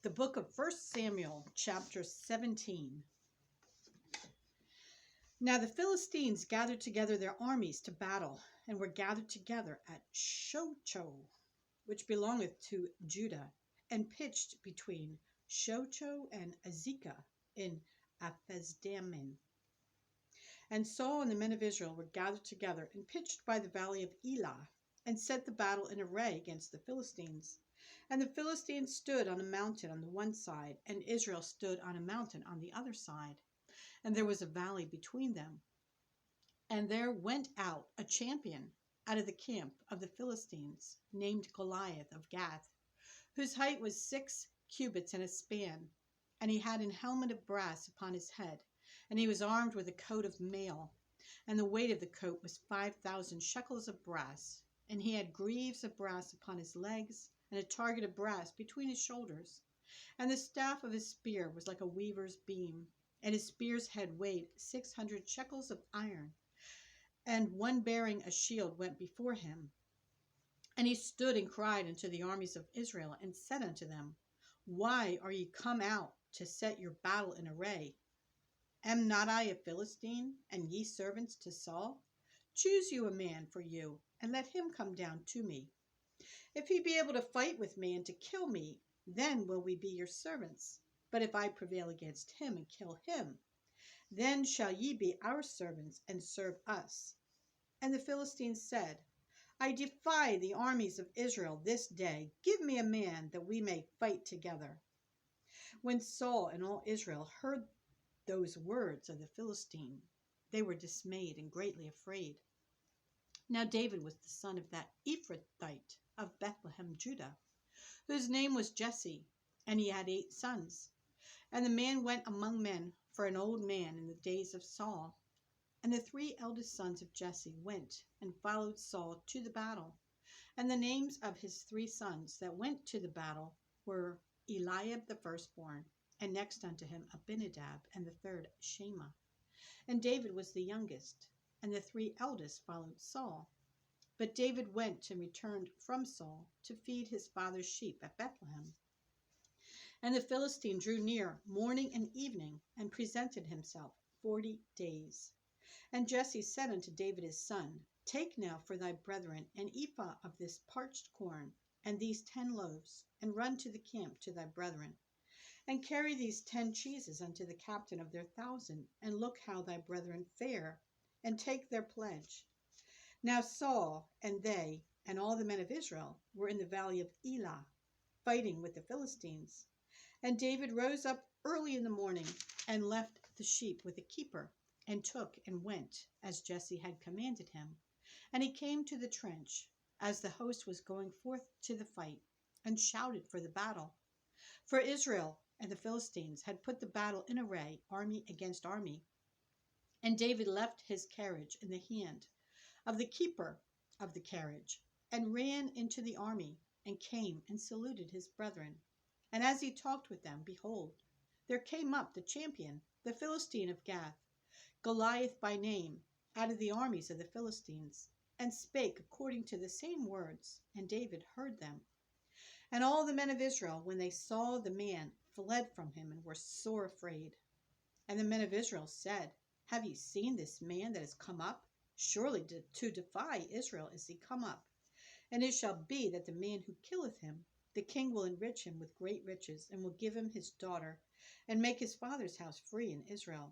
The book of 1 Samuel, chapter 17. Now the Philistines gathered together their armies to battle, and were gathered together at Shochoh, which belongeth to Judah, and pitched between Shochoh and Azekah in Aphesdammim. And Saul and the men of Israel were gathered together and pitched by the valley of Elah, and set the battle in array against the Philistines. And the Philistines stood on a mountain on the one side, and Israel stood on a mountain on the other side. And there was a valley between them. And there went out a champion out of the camp of the Philistines, named Goliath of Gath, whose height was 6 cubits and a span. And he had an helmet of brass upon his head, and he was armed with a coat of mail. And the weight of the coat was 5,000 shekels of brass. And he had greaves of brass upon his legs, and a target of brass between his shoulders. And the staff of his spear was like a weaver's beam, and his spear's head weighed 600 shekels of iron. And one bearing a shield went before him. And he stood and cried unto the armies of Israel, and said unto them, Why are ye come out to set your battle in array? Am not I a Philistine, and ye servants to Saul? Choose you a man for you, and let him come down to me. If he be able to fight with me and to kill me, then will we be your servants. But if I prevail against him and kill him, then shall ye be our servants and serve us. And the Philistines said, I defy the armies of Israel this day. Give me a man that we may fight together. When Saul and all Israel heard those words of the Philistine, they were dismayed and greatly afraid. Now David was the son of that Ephrathite of Bethlehem, Judah, whose name was Jesse, and he had 8 sons. And the man went among men for an old man in the days of Saul. And the 3 eldest sons of Jesse went and followed Saul to the battle. And the names of his 3 sons that went to the battle were Eliab the firstborn, and next unto him Abinadab, and the third Shammah. And David was the youngest, and the 3 eldest followed Saul. But David went and returned from Saul to feed his father's sheep at Bethlehem. And the Philistine drew near morning and evening, and presented himself 40 days. And Jesse said unto David his son, Take now for thy brethren an ephah of this parched corn, and these 10 loaves, and run to the camp to thy brethren. And carry these 10 cheeses unto the captain of their 1,000, and look how thy brethren fare, and take their pledge. Now Saul and they and all the men of Israel were in the valley of Elah, fighting with the Philistines. And David rose up early in the morning, and left the sheep with a keeper, and took and went, as Jesse had commanded him. And he came to the trench, as the host was going forth to the fight, and shouted for the battle. For Israel and the Philistines had put the battle in array, army against army. And David left his carriage in the hand of the keeper of the carriage, and ran into the army, and came and saluted his brethren. And as he talked with them, behold, there came up the champion, the Philistine of Gath, Goliath by name, out of the armies of the Philistines, and spake according to the same words, and David heard them. And all the men of Israel, when they saw the man, fled from him, and were sore afraid. And the men of Israel said, Have ye seen this man that is come up? Surely to defy Israel is he come up. And it shall be that the man who killeth him, the king will enrich him with great riches, and will give him his daughter, and make his father's house free in Israel.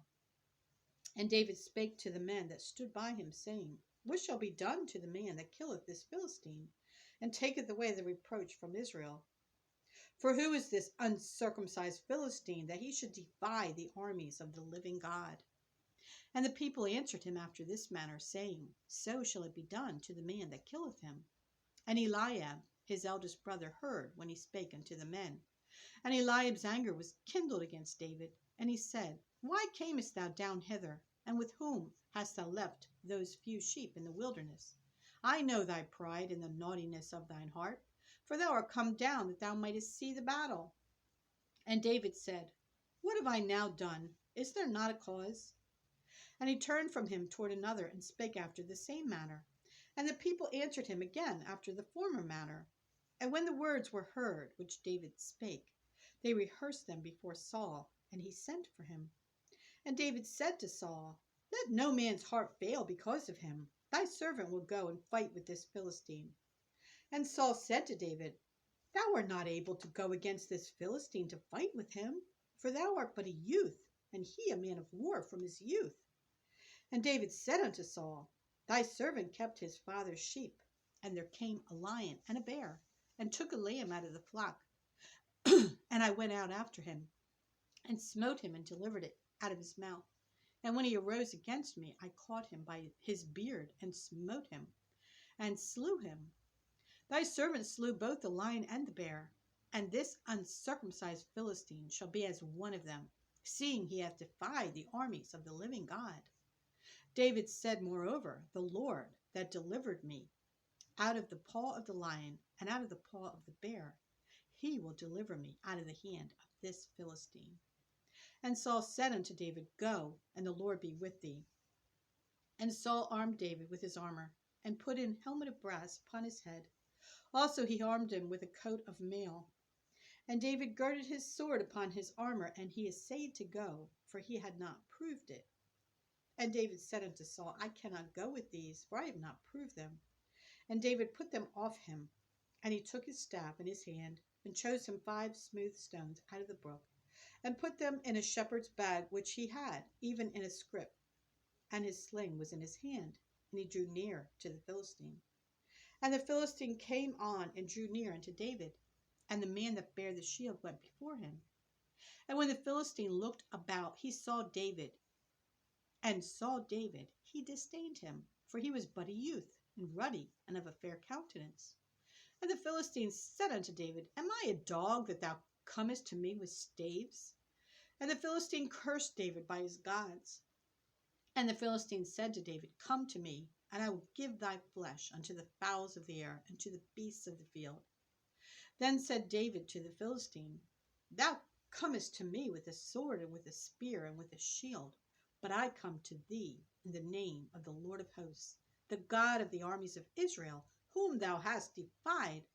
And David spake to the men that stood by him, saying, What shall be done to the man that killeth this Philistine, and taketh away the reproach from Israel? For who is this uncircumcised Philistine, that he should defy the armies of the living God? And the people answered him after this manner, saying, So shall it be done to the man that killeth him. And Eliab, his eldest brother, heard when he spake unto the men. And Eliab's anger was kindled against David. And he said, Why camest thou down hither? And with whom hast thou left those few sheep in the wilderness? I know thy pride and the naughtiness of thine heart, for thou art come down that thou mightest see the battle. And David said, What have I now done? Is there not a cause? And he turned from him toward another, and spake after the same manner. And the people answered him again after the former manner. And when the words were heard which David spake, They rehearsed them before Saul, and he sent for him. And David said to Saul, "Let no man's heart fail because of him. Thy servant will go and fight with this Philistine." And Saul said to David, "Thou art not able to go against this Philistine to fight with him, for thou art but a youth, and he a man of war from his youth." And David said unto Saul, "Thy servant kept his father's sheep, and there came a lion and a bear, and took a lamb out of the flock. And I went out after him, and smote him, and delivered it out of his mouth. And when he arose against me, I caught him by his beard, and smote him, and slew him. Thy servant slew both the lion and the bear, and this uncircumcised Philistine shall be as one of them, seeing he hath defied the armies of the living God." David said, moreover, "The Lord that delivered me out of the paw of the lion and out of the paw of the bear, he will deliver me out of the hand of this Philistine." And Saul said unto David, "Go, and the Lord be with thee." And Saul armed David with his armor, and put an helmet of brass upon his head. Also he armed him with a coat of mail. And David girded his sword upon his armor, and he essayed to go, for he had not proved it. And David said unto Saul, "I cannot go with these, for I have not proved them." And David put them off him. And he took his staff in his hand, and chose him 5 smooth stones out of the brook, and put them in a shepherd's bag which he had, even in a scrip. And his sling was in his hand, and he drew near to the Philistine. And the Philistine came on and drew near unto David, and the man that bare the shield went before him. And when the Philistine looked about, he saw David, he disdained him, for he was but a youth, and ruddy, and of a fair countenance. And the Philistine said unto David, "Am I a dog that thou comest to me with staves?" And the Philistine cursed David by his gods. And the Philistine said to David, "Come to me, and I will give thy flesh unto the fowls of the air, and to the beasts of the field." Then said David to the Philistine, "Thou comest to me with a sword, and with a spear, and with a shield, but I come to thee in the name of the Lord of hosts, the God of the armies of Israel, whom thou hast defied.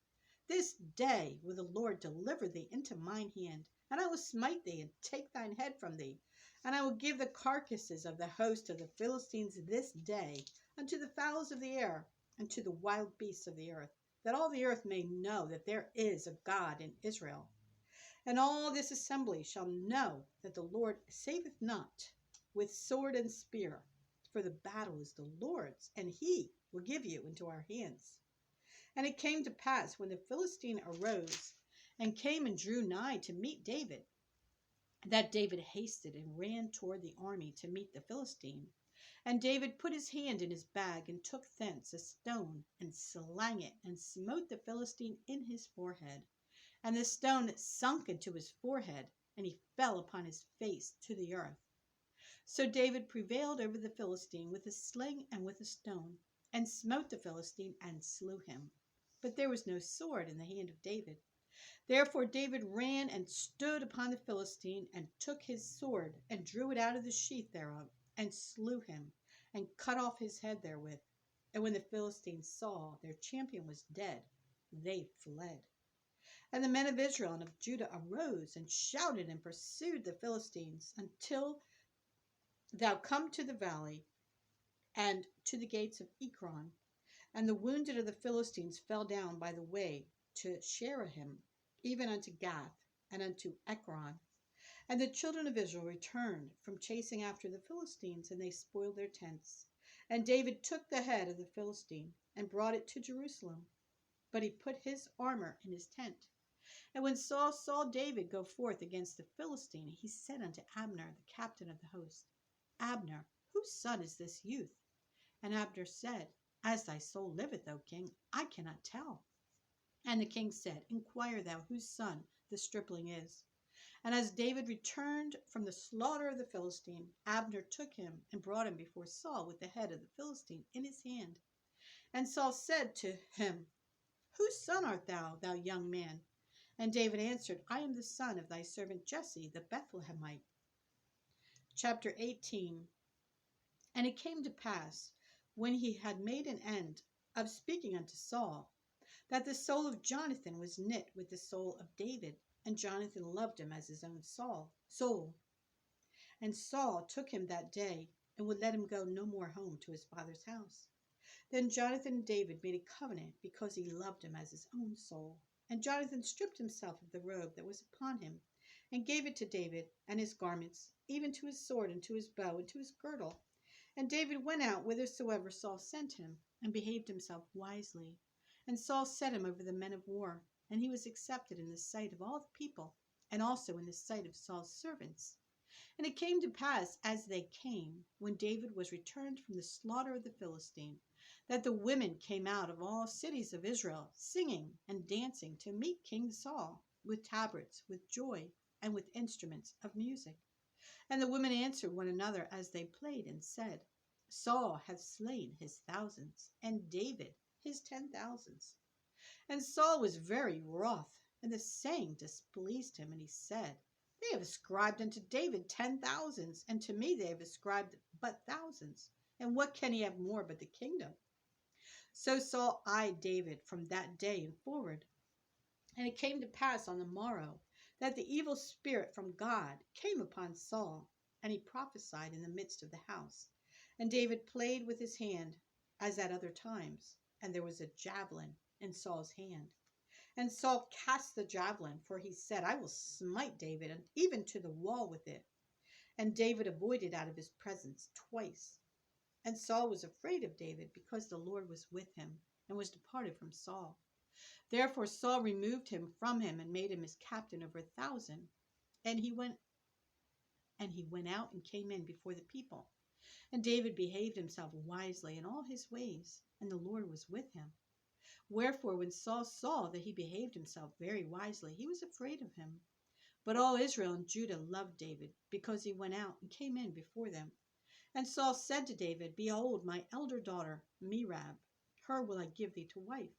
This day will the Lord deliver thee into mine hand, and I will smite thee, and take thine head from thee. And I will give the carcasses of the host of the Philistines this day unto the fowls of the air, and to the wild beasts of the earth, that all the earth may know that there is a God in Israel. And all this assembly shall know that the Lord saveth not with sword and spear, for the battle is the Lord's, and he will give you into our hands." And it came to pass, when the Philistine arose and came and drew nigh to meet David, that David hasted and ran toward the army to meet the Philistine. And David put his hand in his bag, and took thence a stone, and slang it, and smote the Philistine in his forehead. And the stone sunk into his forehead, and he fell upon his face to the earth. So David prevailed over the Philistine with a sling and with a stone, and smote the Philistine, and slew him. But there was no sword in the hand of David. Therefore David ran and stood upon the Philistine, and took his sword, and drew it out of the sheath thereof, and slew him, and cut off his head therewith. And when the Philistines saw their champion was dead, they fled. And the men of Israel and of Judah arose, and shouted, and pursued the Philistines, until thou come to the valley, and to the gates of Ekron. And the wounded of the Philistines fell down by the way to Sherahim, even unto Gath, and unto Ekron. And the children of Israel returned from chasing after the Philistines, and they spoiled their tents. And David took the head of the Philistine, and brought it to Jerusalem. But he put his armor in his tent. And when Saul saw David go forth against the Philistine, he said unto Abner, the captain of the host, "Abner, whose son is this youth?" And Abner said, "As thy soul liveth, O king, I cannot tell." And the king said, "Inquire thou whose son the stripling is." And as David returned from the slaughter of the Philistine, Abner took him and brought him before Saul with the head of the Philistine in his hand. And Saul said to him, "Whose son art thou, thou young man?" And David answered, "I am the son of thy servant Jesse the Bethlehemite." Chapter 18. And it came to pass, when he had made an end of speaking unto Saul, that the soul of Jonathan was knit with the soul of David. and Jonathan loved him as his own soul. And Saul took him that day and would let him go no more home to his father's house. Then Jonathan and David made a covenant because he loved him as his own soul. And Jonathan stripped himself of the robe that was upon him and gave it to David and his garments, even to his sword and to his bow and to his girdle. And David went out whithersoever Saul sent him and behaved himself wisely. And Saul set him over the men of war, and he was accepted in the sight of all the people and also in the sight of Saul's servants. And it came to pass, as they came, when David was returned from the slaughter of the Philistine, that the women came out of all cities of Israel, singing and dancing to meet King Saul, with tabrets, with joy, and with instruments of music. And the women answered one another as they played, and said, Saul hath slain his thousands, and David his 10,000s. And Saul was very wroth, and the saying displeased him, and he said, They have ascribed unto David 10,000s, and to me they have ascribed but thousands. And what can he have more but the kingdom? So Saul eyed David from that day and forward. And it came to pass on the morrow that the evil spirit from God came upon Saul, and he prophesied in the midst of the house. And David played with his hand as at other times, and there was a javelin in Saul's hand. And Saul cast the javelin, for he said, I will smite David, and even to the wall with it. And David avoided out of his presence twice. And Saul was afraid of David, because the Lord was with him, and was departed from Saul. Therefore Saul removed him from him, and made him his captain over 1,000. And he went out and came in before the people. And David behaved himself wisely in all his ways, and the Lord was with him. Wherefore, when Saul saw that he behaved himself very wisely, he was afraid of him. But all Israel and Judah loved David, because he went out and came in before them. And Saul said to David, Behold, my elder daughter, Merab, her will I give thee to wife.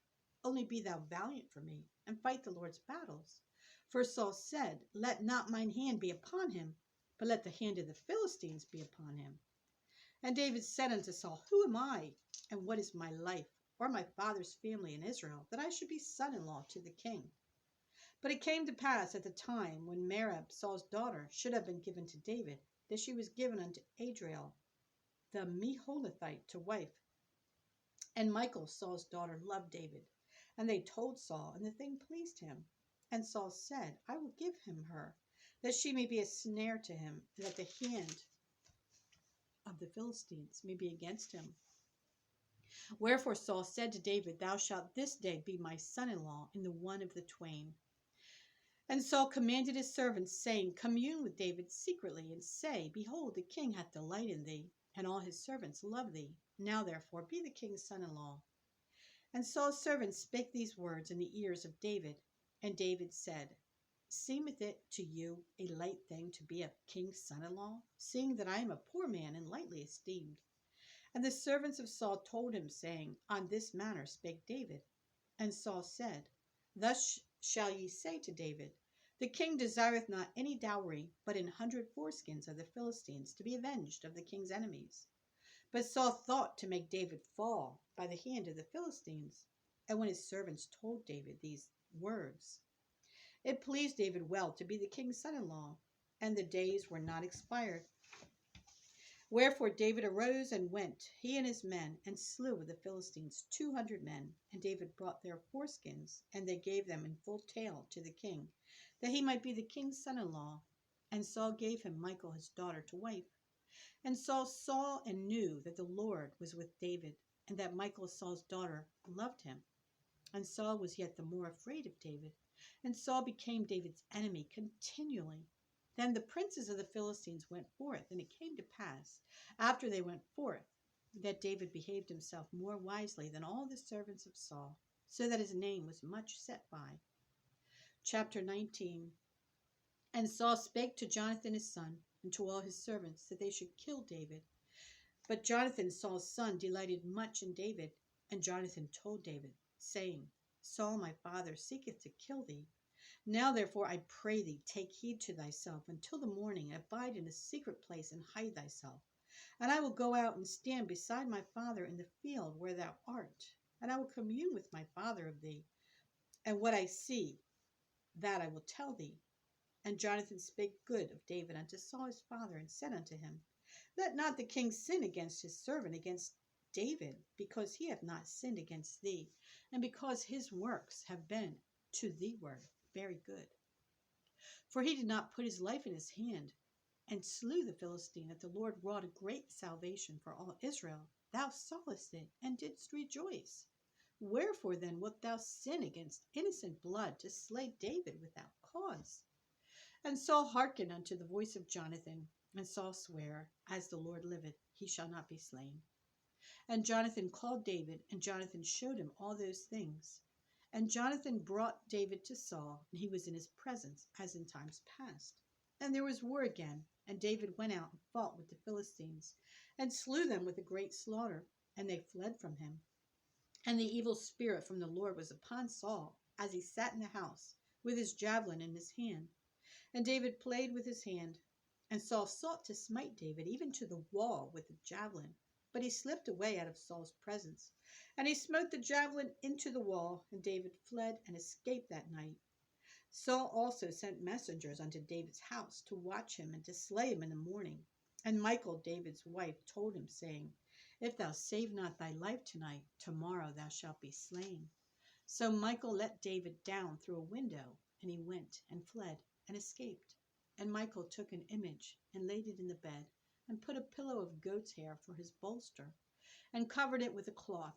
Only be thou valiant for me, and fight the Lord's battles. For Saul said, Let not mine hand be upon him, but let the hand of the Philistines be upon him. And David said unto Saul, Who am I, and what is my life, or my father's family in Israel, that I should be son-in-law to the king? But it came to pass at the time when Merab, Saul's daughter, should have been given to David, that she was given unto Adriel, the Meholathite, to wife. And Michal, Saul's daughter, loved David. And they told Saul, and the thing pleased him. And Saul said, I will give him her, that she may be a snare to him, and that the hand of the Philistines may be against him. Wherefore Saul said to David, Thou shalt this day be my son-in-law in the one of the twain. And Saul commanded his servants, saying, Commune with David secretly, and say, Behold, the king hath delight in thee, and all his servants love thee. Now therefore be the king's son-in-law. And Saul's servants spake these words in the ears of David. And David said, Seemeth it to you a light thing to be a king's son-in-law, seeing that I am a poor man and lightly esteemed? And the servants of Saul told him, saying, On this manner spake David. And Saul said, Thus shall ye say to David, The king desireth not any dowry, but 100 foreskins of the Philistines, to be avenged of the king's enemies. But Saul thought to make David fall by the hand of the Philistines. And when his servants told David these words, it pleased David well to be the king's son-in-law, and the days were not expired. Wherefore David arose and went, he and his men, and slew of the Philistines 200 men. And David brought their foreskins, and they gave them in full tale to the king, that he might be the king's son-in-law. And Saul gave him Michal his daughter to wife. And Saul saw and knew that the Lord was with David, and that Michal Saul's daughter loved him. And Saul was yet the more afraid of David. And Saul became David's enemy continually. Then the princes of the Philistines went forth, and it came to pass, after they went forth, that David behaved himself more wisely than all the servants of Saul, so that his name was much set by. Chapter 19. And Saul spake to Jonathan his son, and to all his servants, that they should kill David. But Jonathan, Saul's son, delighted much in David. And Jonathan told David, saying, Saul my father seeketh to kill thee. Now therefore I pray thee, take heed to thyself until the morning, and abide in a secret place, and hide thyself. And I will go out and stand beside my father in the field where thou art, and I will commune with my father of thee, and what I see that I will tell thee. And Jonathan spake good of David unto Saul his father, and said unto him, Let not the king sin against his servant, against David, because he hath not sinned against thee, and because his works have been to thee word very good. For he did not put his life in his hand, and slew the Philistine, that the Lord wrought a great salvation for all Israel. Thou sawest it, and didst rejoice. Wherefore then wilt thou sin against innocent blood, to slay David without cause? And Saul hearkened unto the voice of Jonathan, and Saul sware, As the Lord liveth, he shall not be slain. And Jonathan called David, and Jonathan showed him all those things. And Jonathan brought David to Saul, and he was in his presence, as in times past. And there was war again, and David went out and fought with the Philistines, and slew them with a great slaughter, and they fled from him. And the evil spirit from the Lord was upon Saul, as he sat in the house, with his javelin in his hand. And David played with his hand. And Saul sought to smite David, even to the wall, with the javelin. But he slipped away out of Saul's presence. And he smote the javelin into the wall, and David fled and escaped that night. Saul also sent messengers unto David's house to watch him and to slay him in the morning. And Michal, David's wife, told him, saying, If thou save not thy life tonight, tomorrow thou shalt be slain. So Michal let David down through a window, and he went and fled and escaped. And Michal took an image and laid it in the bed, and put a pillow of goat's hair for his bolster, and covered it with a cloth.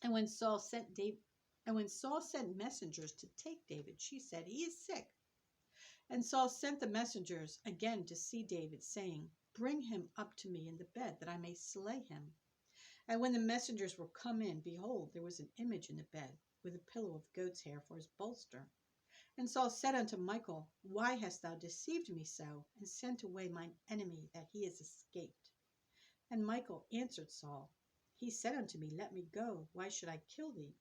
And when Saul sent messengers to take David, she said, He is sick. And Saul sent the messengers again to see David, saying, Bring him up to me in the bed, that I may slay him. And when the messengers were come in, behold, there was an image in the bed, with a pillow of goat's hair for his bolster. And Saul said unto Michal, Why hast thou deceived me so, and sent away mine enemy, that he is escaped? And Michal answered Saul, He said unto me, Let me go, why should I kill thee?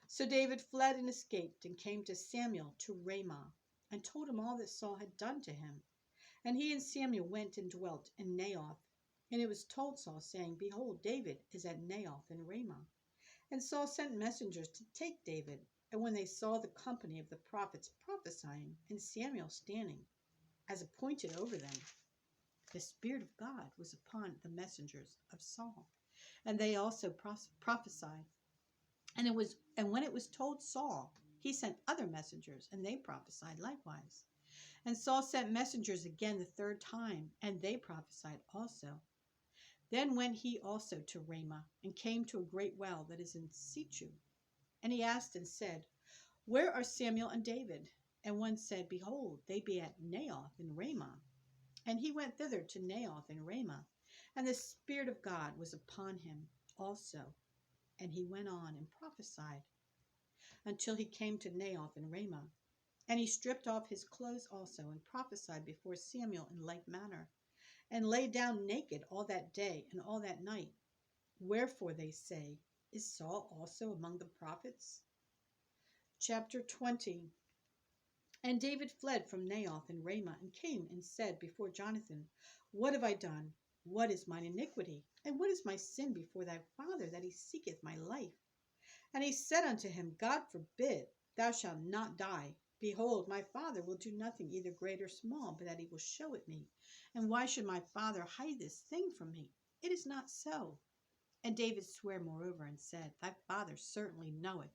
So David fled and escaped, and came to Samuel to Ramah, and told him all that Saul had done to him. And he and Samuel went and dwelt in Naioth. And it was told Saul, saying, Behold, David is at Naioth in Ramah. And Saul sent messengers to take David. And when they saw the company of the prophets prophesying, and Samuel standing as appointed over them, the Spirit of God was upon the messengers of Saul, and they also prophesied. And when it was told Saul, he sent other messengers, and they prophesied likewise. And Saul sent messengers again the third time, and they prophesied also. Then went he also to Ramah, and came to a great well that is in Situ. And he asked and said, Where are Samuel and David? And one said, Behold, they be at Naioth in Ramah. And he went thither to Naioth in Ramah, and the Spirit of God was upon him also. And he went on and prophesied until he came to Naioth in Ramah. And he stripped off his clothes also, and prophesied before Samuel in like manner, and lay down naked all that day and all that night. Wherefore they say, Is Saul also among the prophets? Chapter 20. And David fled from Naioth in Ramah, and came and said before Jonathan, What have I done? What is mine iniquity? And what is my sin before thy father, that he seeketh my life? And he said unto him, God forbid, thou shalt not die. Behold, my father will do nothing, either great or small, but that he will show it me. And why should my father hide this thing from me? It is not so. And David sware moreover, and said, Thy father certainly knoweth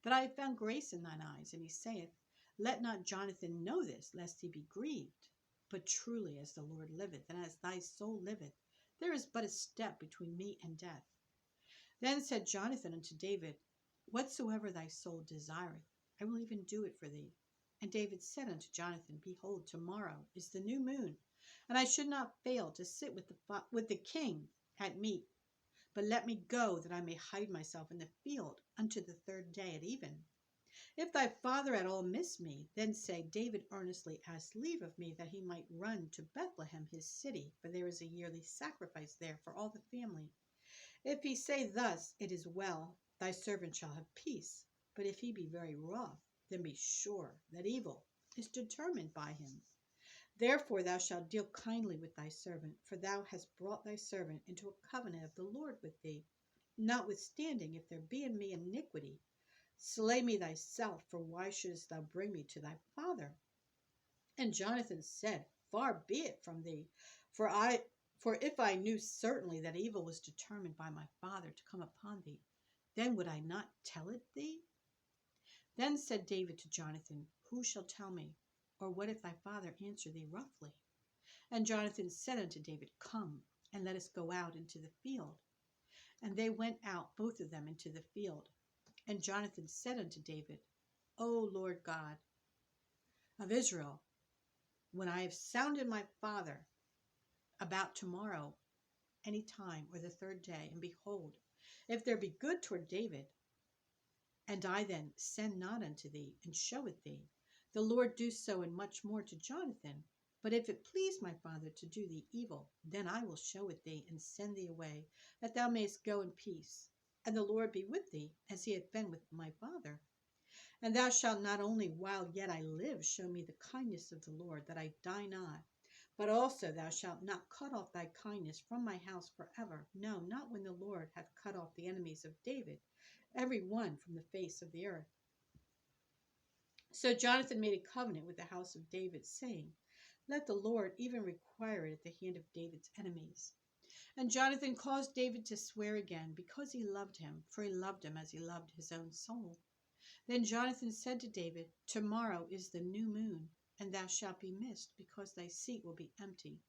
that I have found grace in thine eyes. And he saith, Let not Jonathan know this, lest he be grieved. But truly, as the Lord liveth, and as thy soul liveth, there is but a step between me and death. Then said Jonathan unto David, Whatsoever thy soul desireth, I will even do it for thee. And David said unto Jonathan, Behold, tomorrow is the new moon, and I should not fail to sit with the king at meat. But let me go, that I may hide myself in the field unto the third day at even. If thy father at all miss me, then say, David earnestly asked leave of me, that he might run to Bethlehem his city, for there is a yearly sacrifice there for all the family. If he say thus, It is well, thy servant shall have peace. But if he be very wroth, then be sure that evil is determined by him. Therefore thou shalt deal kindly with thy servant, for thou hast brought thy servant into a covenant of the Lord with thee. Notwithstanding, if there be in me iniquity, Slay me thyself, for why shouldest thou bring me to thy father? And Jonathan said, Far be it from thee, for if I knew certainly that evil was determined by my father to come upon thee, then would I not tell it thee? Then said David to Jonathan, Who shall tell me? Or what if thy father answer thee roughly? And Jonathan said unto David, Come, and let us go out into the field. And they went out both of them into the field. And Jonathan said unto David, O Lord God of Israel, when I have sounded my father about tomorrow, any time, or the third day, and behold, if there be good toward David, and I then send not unto thee, and show it thee, the Lord do so and much more to Jonathan. But if it please my father to do thee evil, then I will show it thee, and send thee away, that thou mayest go in peace. And the Lord be with thee, as he hath been with my father. And thou shalt not only while yet I live show me the kindness of the Lord, that I die not, but also thou shalt not cut off thy kindness from my house forever. No, not when the Lord hath cut off the enemies of David, every one from the face of the earth. So Jonathan made a covenant with the house of David, saying, Let the Lord even require it at the hand of David's enemies. And Jonathan caused David to swear again, because he loved him, for he loved him as he loved his own soul. Then Jonathan said to David, Tomorrow is the new moon, and thou shalt be missed, because thy seat will be empty.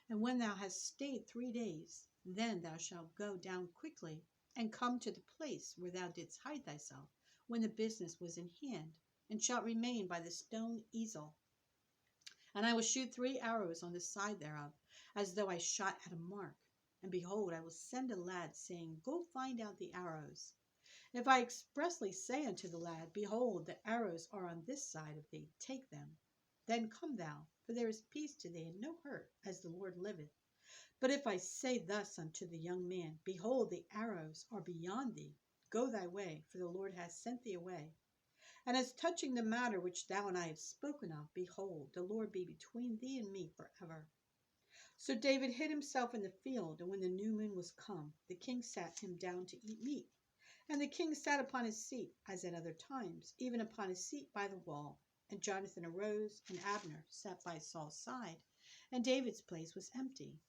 And when thou hast stayed 3 days, then thou shalt go down quickly, and come to the place where thou didst hide thyself, when the business was in hand, and shalt remain by the stone easel. And I will shoot 3 arrows on the side thereof, as though I shot at a mark. And behold, I will send a lad, saying, Go find out the arrows. If I expressly say unto the lad, Behold, the arrows are on this side of thee, take them. Then come thou, for there is peace to thee, and no hurt, as the Lord liveth. But if I say thus unto the young man, Behold, the arrows are beyond thee, go thy way, for the Lord hath sent thee away. And as touching the matter which thou and I have spoken of, behold, the Lord be between thee and me forever. So David hid himself in the field, and when the new moon was come, the king sat him down to eat meat. And the king sat upon his seat, as at other times, even upon his seat by the wall. And Jonathan arose, and Abner sat by Saul's side, and David's place was empty.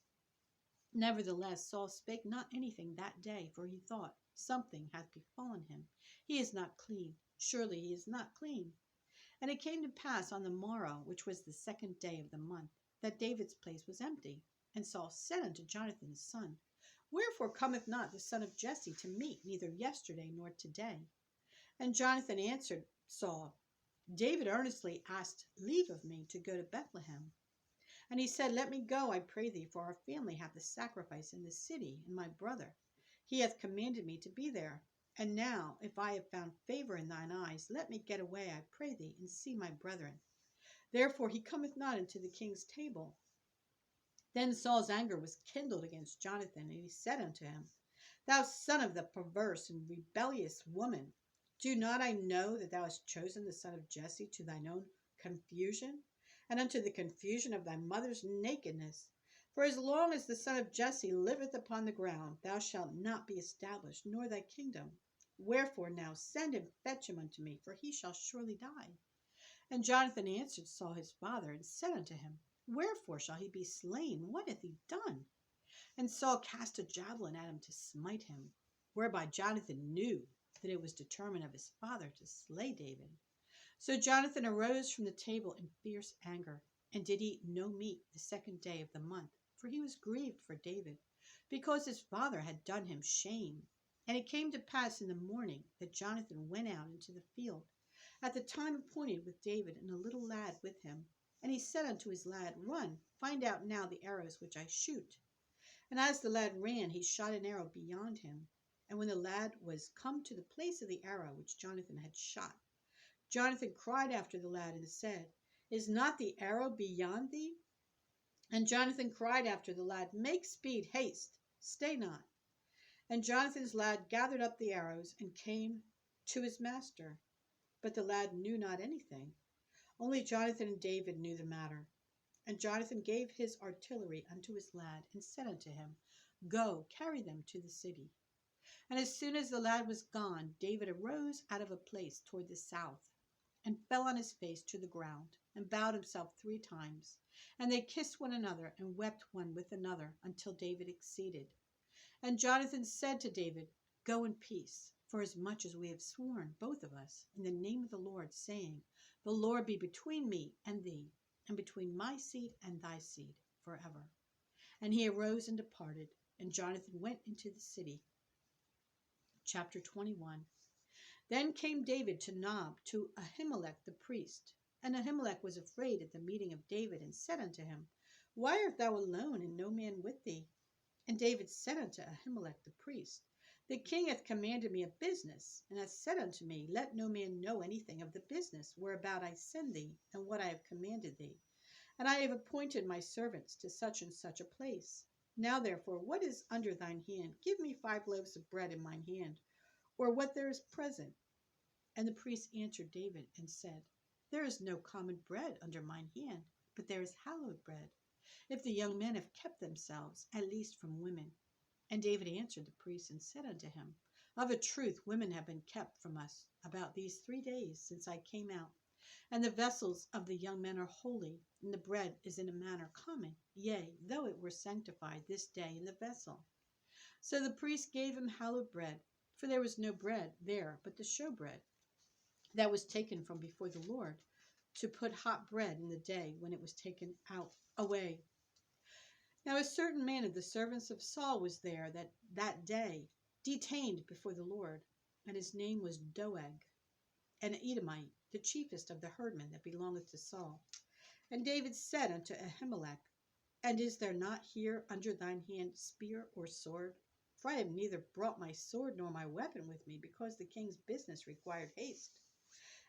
Nevertheless, Saul spake not anything that day, for he thought, Something hath befallen him. He is not clean. Surely he is not clean. And it came to pass on the morrow, which was the 2nd day of the month, that David's place was empty. And Saul said unto Jonathan his son, Wherefore cometh not the son of Jesse to meat, neither yesterday nor today? And Jonathan answered Saul, David earnestly asked leave of me to go to Bethlehem. And he said, Let me go, I pray thee, for our family hath a sacrifice in the city, and my brother, he hath commanded me to be there. And now, if I have found favor in thine eyes, let me get away, I pray thee, and see my brethren. Therefore he cometh not into the king's table. Then Saul's anger was kindled against Jonathan, and he said unto him, Thou son of the perverse and rebellious woman, do not I know that thou hast chosen the son of Jesse to thine own confusion, and unto the confusion of thy mother's nakedness? For as long as the son of Jesse liveth upon the ground, thou shalt not be established, nor thy kingdom. Wherefore now send and fetch him unto me, for he shall surely die. And Jonathan answered Saul his father, and said unto him, Wherefore shall he be slain? What hath he done? And Saul cast a javelin at him to smite him, whereby Jonathan knew that it was determined of his father to slay David. So Jonathan arose from the table in fierce anger, and did eat no meat the 2nd day of the month, for he was grieved for David, because his father had done him shame. And it came to pass in the morning that Jonathan went out into the field, at the time appointed, with David and a little lad with him. And he said unto his lad, Run, find out now the arrows which I shoot. And as the lad ran, he shot an arrow beyond him. And when the lad was come to the place of the arrow which Jonathan had shot, Jonathan cried after the lad and said, Is not the arrow beyond thee? And Jonathan cried after the lad, Make speed, haste, stay not. And Jonathan's lad gathered up the arrows and came to his master. But the lad knew not anything. Only Jonathan and David knew the matter. And Jonathan gave his artillery unto his lad, and said unto him, Go, carry them to the city. And as soon as the lad was gone, David arose out of a place toward the south, and fell on his face to the ground, and bowed himself 3 times. And they kissed one another, and wept one with another, until David exceeded. And Jonathan said to David, Go in peace, for as much as we have sworn, both of us, in the name of the Lord, saying, The Lord be between me and thee, and between my seed and thy seed, forever. And he arose and departed, and Jonathan went into the city. Chapter 21. Then came David to Nob, to Ahimelech the priest. And Ahimelech was afraid at the meeting of David, and said unto him, Why art thou alone, and no man with thee? And David said unto Ahimelech the priest, The king hath commanded me a business, and hath said unto me, Let no man know anything of the business whereabout I send thee, and what I have commanded thee. And I have appointed my servants to such and such a place. Now therefore, what is under thine hand? Give me 5 loaves of bread in mine hand, or what there is present. And the priest answered David and said, There is no common bread under mine hand, but there is hallowed bread, if the young men have kept themselves, at least from women. And David answered the priest and said unto him, Of a truth women have been kept from us about these 3 days since I came out. And the vessels of the young men are holy, and the bread is in a manner common, yea, though it were sanctified this day in the vessel. So the priest gave him hallowed bread, for there was no bread there but the showbread that was taken from before the Lord, to put hot bread in the day when it was taken out away. Now a certain man of the servants of Saul was there that day, detained before the Lord, and his name was Doeg, an Edomite, the chiefest of the herdmen that belongeth to Saul. And David said unto Ahimelech, And is there not here under thine hand spear or sword? For I have neither brought my sword nor my weapon with me, because the king's business required haste.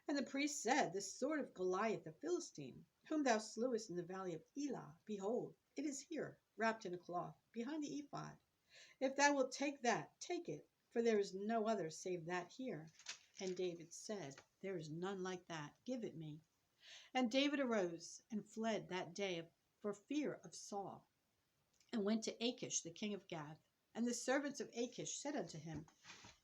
And the priest said, The sword of Goliath the Philistine, whom thou slewest in the valley of Elah, behold, it is here, wrapped in a cloth, behind the ephod. If thou wilt take that, take it, for there is no other save that here. And David said, There is none like that, give it me. And David arose and fled that day for fear of Saul, and went to Achish the king of Gath. And the servants of Achish said unto him,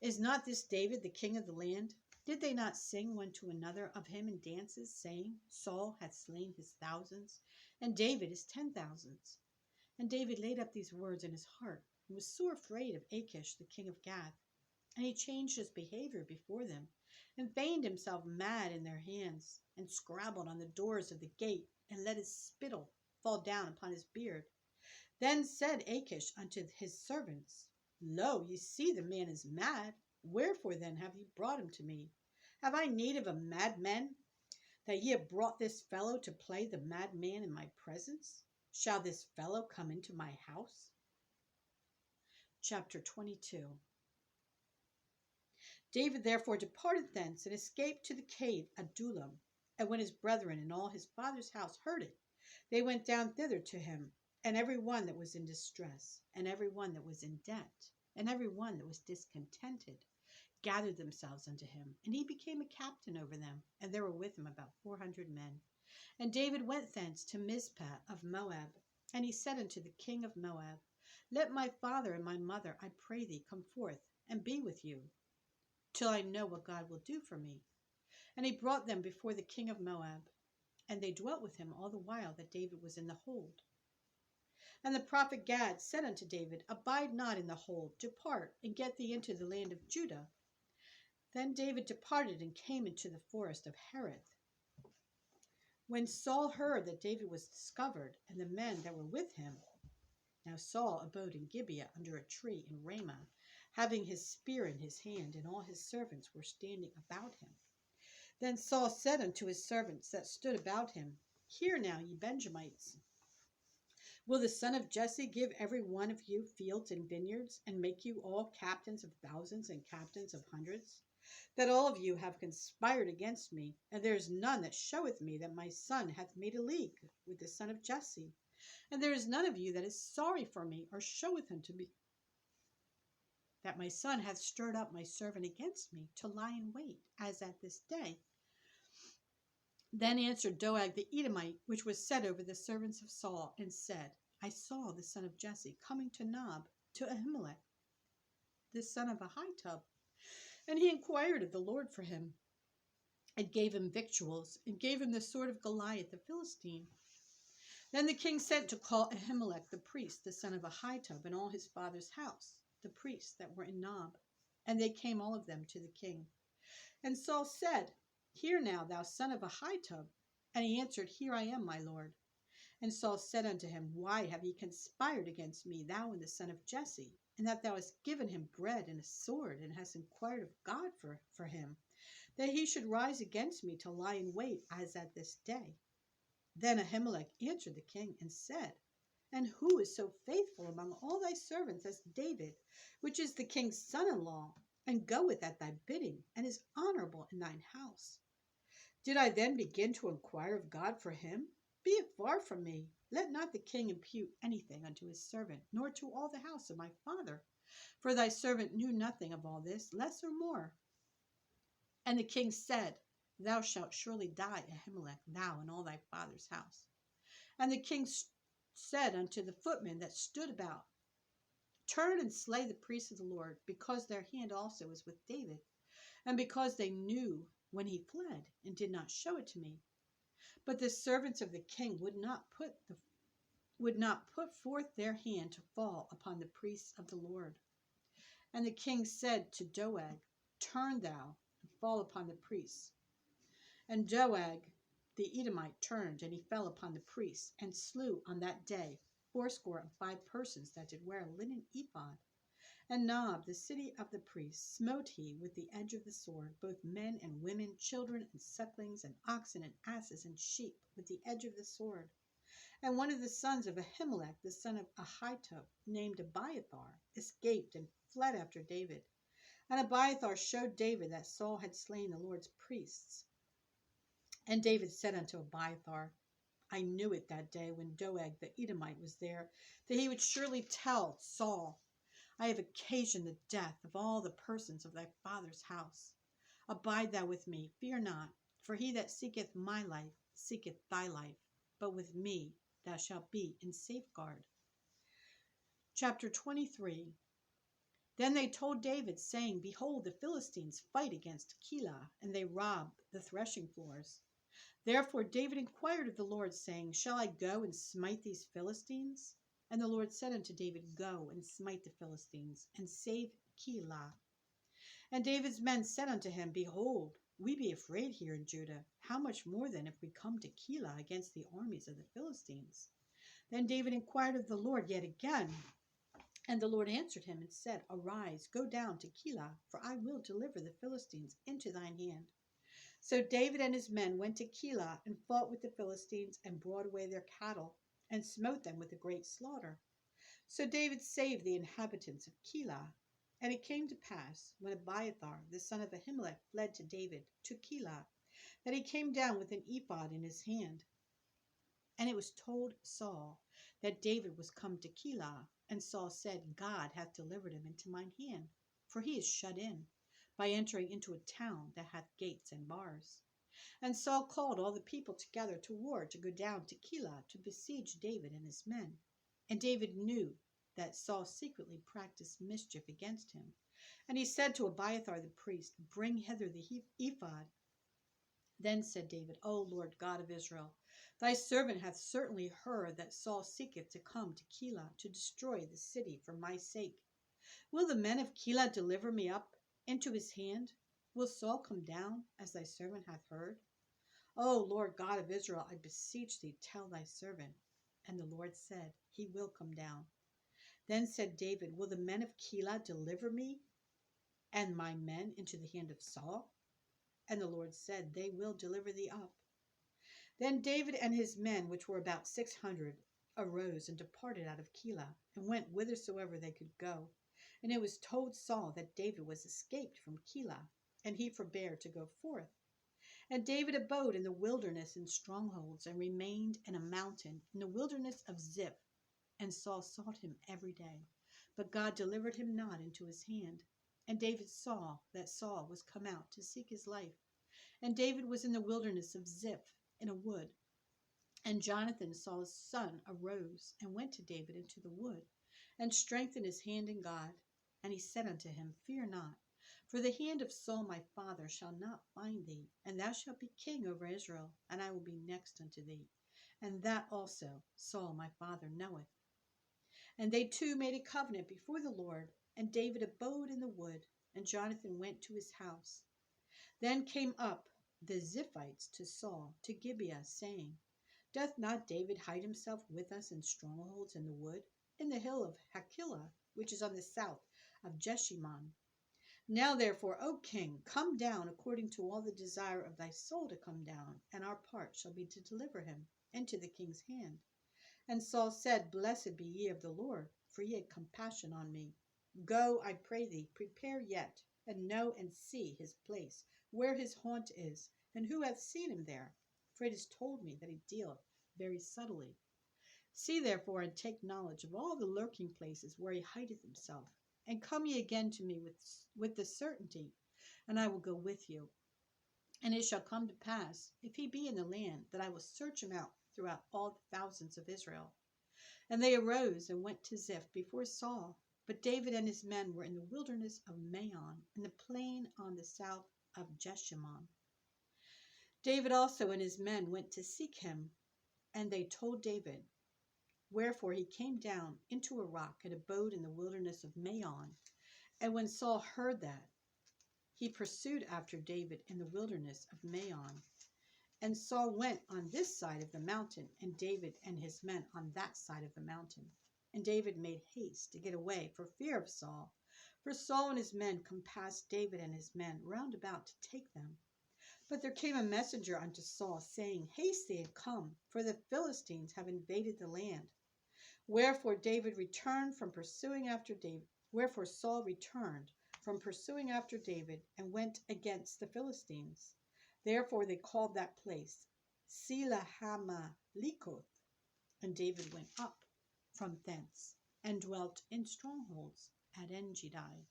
Is not this David the king of the land? Did they not sing one to another of him in dances, saying, Saul hath slain his thousands, and David his 10,000s? And David laid up these words in his heart, and was sore afraid of Achish the king of Gath. And he changed his behavior before them, and feigned himself mad in their hands, and scrabbled on the doors of the gate, and let his spittle fall down upon his beard. Then said Achish unto his servants, Lo, ye see the man is mad. Wherefore then have ye brought him to me? Have I need of a madman, that ye have brought this fellow to play the madman in my presence? Shall this fellow come into my house? Chapter 22. David therefore departed thence, and escaped to the cave Adullam. And when his brethren and all his father's house heard it, they went down thither to him, and every one that was in distress, and every one that was in debt, and every one that was discontented, gathered themselves unto him, and he became a captain over them, and there were with him about 400 men. And David went thence to Mizpah of Moab, and he said unto the king of Moab, Let my father and my mother, I pray thee, come forth, and be with you, till I know what God will do for me. And he brought them before the king of Moab, and they dwelt with him all the while that David was in the hold. And the prophet Gad said unto David, Abide not in the hold, depart, and get thee into the land of Judah. Then David departed and came into the forest of Hereth. When Saul heard that David was discovered, and the men that were with him, now Saul abode in Gibeah under a tree in Ramah, having his spear in his hand, and all his servants were standing about him. Then Saul said unto his servants that stood about him, Hear now, ye Benjamites, will the son of Jesse give every one of you fields and vineyards, and make you all captains of thousands and captains of hundreds? That all of you have conspired against me, and there is none that showeth me that my son hath made a league with the son of Jesse. And there is none of you that is sorry for me, or showeth unto me that my son hath stirred up my servant against me, to lie in wait, as at this day. Then answered Doeg the Edomite, which was set over the servants of Saul, and said, I saw the son of Jesse coming to Nob, to Ahimelech. the son of Ahitub. And he inquired of the Lord for him, and gave him victuals, and gave him the sword of Goliath the Philistine. Then the king sent to call Ahimelech the priest, the son of Ahitub, and all his father's house, the priests that were in Nob. And they came all of them to the king. And Saul said, Hear now, thou son of Ahitub. And he answered, Here I am, my lord. And Saul said unto him, Why have ye conspired against me, thou and the son of Jesse, and that thou hast given him bread and a sword, and hast inquired of God for him, that he should rise against me to lie in wait as at this day? Then Ahimelech answered the king and said, And who is so faithful among all thy servants as David, which is the king's son-in-law, and goeth at thy bidding, and is honorable in thine house? Did I then begin to inquire of God for him? Be it far from me. Let not the king impute anything unto his servant, nor to all the house of my father. For thy servant knew nothing of all this, less or more. And the king said, Thou shalt surely die, Ahimelech, thou and all thy father's house. And the king said unto the footmen that stood about, Turn and slay the priests of the Lord, because their hand also is with David, and because they knew when he fled, and did not show it to me. But the servants of the king would not put forth their hand to fall upon the priests of the Lord. And the king said to Doeg, Turn thou, and fall upon the priests. And Doeg the Edomite turned, and he fell upon the priests, and slew on that day 75 persons that did wear a linen ephod. And Nob, the city of the priests, smote he with the edge of the sword, both men and women, children and sucklings, and oxen and asses and sheep, with the edge of the sword. And one of the sons of Ahimelech, the son of Ahitub, named Abiathar, escaped and fled after David. And Abiathar showed David that Saul had slain the Lord's priests. And David said unto Abiathar, I knew it that day when Doeg the Edomite was there, that he would surely tell Saul, I have occasioned the death of all the persons of thy father's house. Abide thou with me, fear not, for he that seeketh my life seeketh thy life, but with me thou shalt be in safeguard. Chapter 23. Then they told David, saying, Behold, the Philistines fight against Keilah, and they rob the threshing floors. Therefore David inquired of the Lord, saying, Shall I go and smite these Philistines? And the Lord said unto David, Go and smite the Philistines, and save Keilah. And David's men said unto him, Behold, we be afraid here in Judah. How much more then if we come to Keilah against the armies of the Philistines? Then David inquired of the Lord yet again. And the Lord answered him and said, Arise, go down to Keilah, for I will deliver the Philistines into thine hand. So David and his men went to Keilah and fought with the Philistines, and brought away their cattle, and smote them with a great slaughter. So David saved the inhabitants of Keilah. And it came to pass, when Abiathar the son of Ahimelech fled to David to Keilah, that he came down with an ephod in his hand. And it was told Saul that David was come to Keilah. And Saul said, God hath delivered him into mine hand, for he is shut in, by entering into a town that hath gates and bars. And Saul called all the people together to war, to go down to Keilah, to besiege David and his men. And David knew that Saul secretly practiced mischief against him. And he said to Abiathar the priest, Bring hither the ephod. Then said David, O Lord God of Israel, thy servant hath certainly heard that Saul seeketh to come to Keilah, to destroy the city for my sake. Will the men of Keilah deliver me up into his hand? Will Saul come down, as thy servant hath heard? O Lord God of Israel, I beseech thee, tell thy servant. And the Lord said, He will come down. Then said David, Will the men of Keilah deliver me and my men into the hand of Saul? And the Lord said, They will deliver thee up. Then David and his men, which were about 600, arose and departed out of Keilah, and went whithersoever they could go. And it was told Saul that David was escaped from Keilah, and he forbare to go forth. And David abode in the wilderness in strongholds, and remained in a mountain in the wilderness of Ziph. And Saul sought him every day, but God delivered him not into his hand. And David saw that Saul was come out to seek his life. And David was in the wilderness of Ziph, in a wood. And Jonathan, Saul's son, arose and went to David into the wood, and strengthened his hand in God. And he said unto him, Fear not, for the hand of Saul my father shall not find thee, and thou shalt be king over Israel, and I will be next unto thee. And that also Saul my father knoweth. And they two made a covenant before the Lord, and David abode in the wood, and Jonathan went to his house. Then came up the Ziphites to Saul to Gibeah, saying, Doth not David hide himself with us in strongholds in the wood, in the hill of Hachilah, which is on the south of Jeshimon? Now therefore, O king, come down according to all the desire of thy soul to come down, and our part shall be to deliver him into the king's hand. And Saul said, Blessed be ye of the Lord, for ye had compassion on me. Go, I pray thee, prepare yet, and know and see his place, where his haunt is, and who hath seen him there. For it is told me that he dealeth very subtly. See therefore, and take knowledge of all the lurking places where he hideth himself, and come ye again to me with the certainty, and I will go with you. And it shall come to pass, if he be in the land, that I will search him out throughout all the thousands of Israel. And they arose and went to Ziph before Saul. But David and his men were in the wilderness of Maon, in the plain on the south of Jeshimon. David also and his men went to seek him, and they told David. Wherefore he came down into a rock and abode in the wilderness of Maon. And when Saul heard that, he pursued after David in the wilderness of Maon. And Saul went on this side of the mountain, and David and his men on that side of the mountain. And David made haste to get away for fear of Saul. For Saul and his men compassed David and his men round about to take them. But there came a messenger unto Saul, saying, Haste thee and come, for the Philistines have invaded the land. Wherefore David returned from pursuing after David. Wherefore Saul returned from pursuing after David, and went against the Philistines. Therefore they called that place Selahamalikoth. And David went up from thence, and dwelt in strongholds at Engedi.